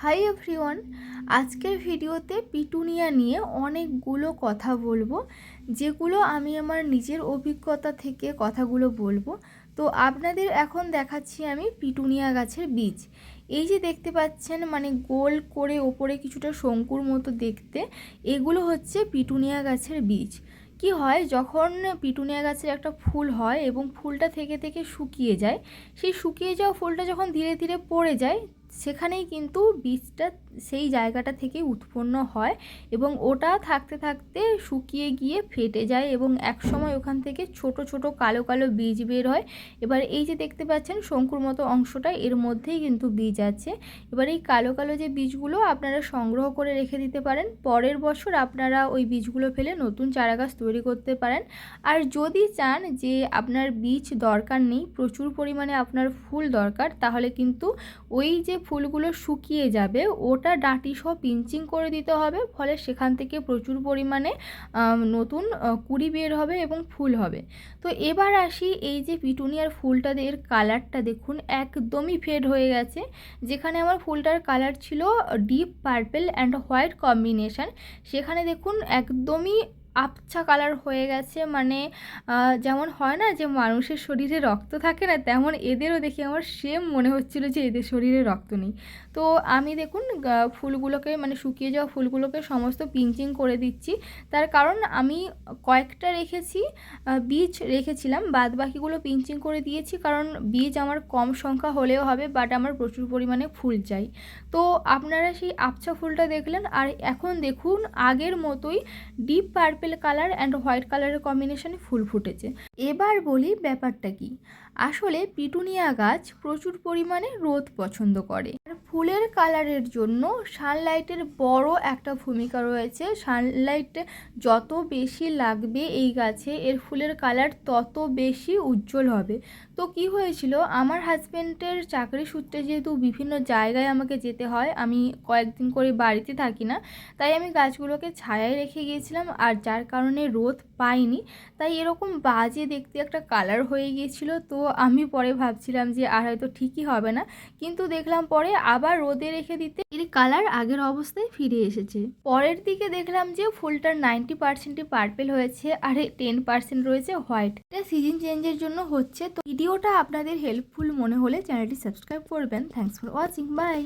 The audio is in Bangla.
হাই এভরিওয়ান, আজকের ভিডিওতে পিটুনিয়া নিয়ে অনেকগুলো কথা বলবো, যেগুলো আমি আমার নিজের অভিজ্ঞতা থেকে কথাগুলো বলবো। তো আপনাদের এখন দেখাচ্ছি আমি পিটুনিয়া গাছের বীজ। এই যে দেখতে পাচ্ছেন, মানে গোল করে ওপরে কিছুটা শঙ্কুর মতো দেখতে, এগুলো হচ্ছে পিটুনিয়া গাছের বীজ। কি হয়, যখন পিটুনিয়া গাছের একটা ফুল হয় এবং ফুলটা থেকে থেকে শুকিয়ে যায়, সেই শুকিয়ে যাওয়া ফুলটা যখন ধীরে ধীরে পড়ে যায়, সেখানেই কিন্তু বীজটা সেই জায়গাটা থেকে উৎপন্ন হয় এবং ওটা থাকতে থাকতে শুকিয়ে গিয়ে ফেটে যায় এবং একসময় ওখান থেকে ছোট ছোট কালো কালো বীজ বের হয়। এবার এই যে দেখতে পাচ্ছেন শঙ্কুর মতো অংশটা, এর মধ্যেই কিন্তু বীজ আছে। এবার এই কালো কালো যে বীজগুলো আপনারা সংগ্রহ করে রেখে দিতে পারেন, পরের বছর আপনারা ওই বীজগুলো ফেলে নতুন চারা গাছ তৈরি করতে পারেন। আর যদি চান যে আপনার বীজ দরকার নেই, প্রচুর পরিমাণে আপনার ফুল দরকার, তাহলে কিন্তু ওই যে ফুলগুলো শুকিয়ে যাবে ওটা ডাঁটি সহ পিঞ্চিং করে দিতে হবে, ফলে সেখান থেকে প্রচুর পরিমাণে নতুন কুঁড়ি বের হবে এবং ফুল হবে। তো এবার আসি, এই যে পিটুনিয়ার ফুলটা এর কালারটা দেখুন একদমই ফেড হয়ে গেছে। যেখানে আমার ফুলটার কালার ছিল deep purple and white combination, সেখানে দেখুন একদমই আবছা কালার হয়ে গেছে। মানে যেমন হয় না যে মানুষের শরীরে রক্ত থাকে না, তেমন এদেরও দেখে আমার সেম মনে হচ্ছিল যে এদের শরীরে রক্ত নেই। তো আমি দেখুন ফুলগুলোকে, মানে শুকিয়ে যাওয়া ফুলগুলোকে সমস্ত পিঞ্চিং করে দিচ্ছি। তার কারণ আমি কয়েকটা রেখেছি, বীজ রেখেছিলাম, বাদ বাকিগুলো পিঞ্চিং করে দিয়েছি, কারণ বীজ আমার কম সংখ্যা হলেও হবে, বাট আমার প্রচুর পরিমাণে ফুল চাই। তো আপনারা সেই আবছা ফুলটা দেখলেন, আর এখন দেখুন আগের মতোই deep purple colour and white কালারের কম্বিনেশনে ফুল ফুটেছে। এবার বলি ব্যাপারটা কি। আসলে পিটুনিয়া গাছ প্রচুর পরিমাণে রোদ পছন্দ করে, আর ফুলের কালারের জন্য সানলাইটের বড় একটা ভূমিকা রয়েছে। সানলাইট যত বেশি লাগবে এই গাছে, এর ফুলের কালার তত বেশি উজ্জ্বল হবে। তো কি হয়েছিল, আমার হাজব্যান্ডের চাকরি সূত্রে যেহেতু বিভিন্ন জায়গায় আমাকে যেতে হয়, আমি কয়েকদিন করে বাড়িতে থাকি না, তাই আমি গাছগুলোকে ছায়ায় রেখে গিয়েছিলাম, আর যার কারণে রোদ পাইনি, তাই এরকম বাজে দেখতে একটা কালার হয়ে গিয়েছিল। তো আমি পরে ভাবছিলাম যে আর হয়তো ঠিকই হবে না, কিন্তু দেখলাম পরে আবার রোদে রেখে দিতে এর কালার আগের অবস্থায় ফিরে এসেছে। পরের দিকে দেখলাম যে ফুলটার 90% পার্পেল হয়েছে আর 10% রয়েছে হোয়াইট। এটা সিজন চেঞ্জের জন্য হচ্ছে। তো ভিডিওটা আপনাদের হেল্পফুল মনে হলে চ্যানেলটি সাবস্ক্রাইব করবেন। Thanks for watching, by.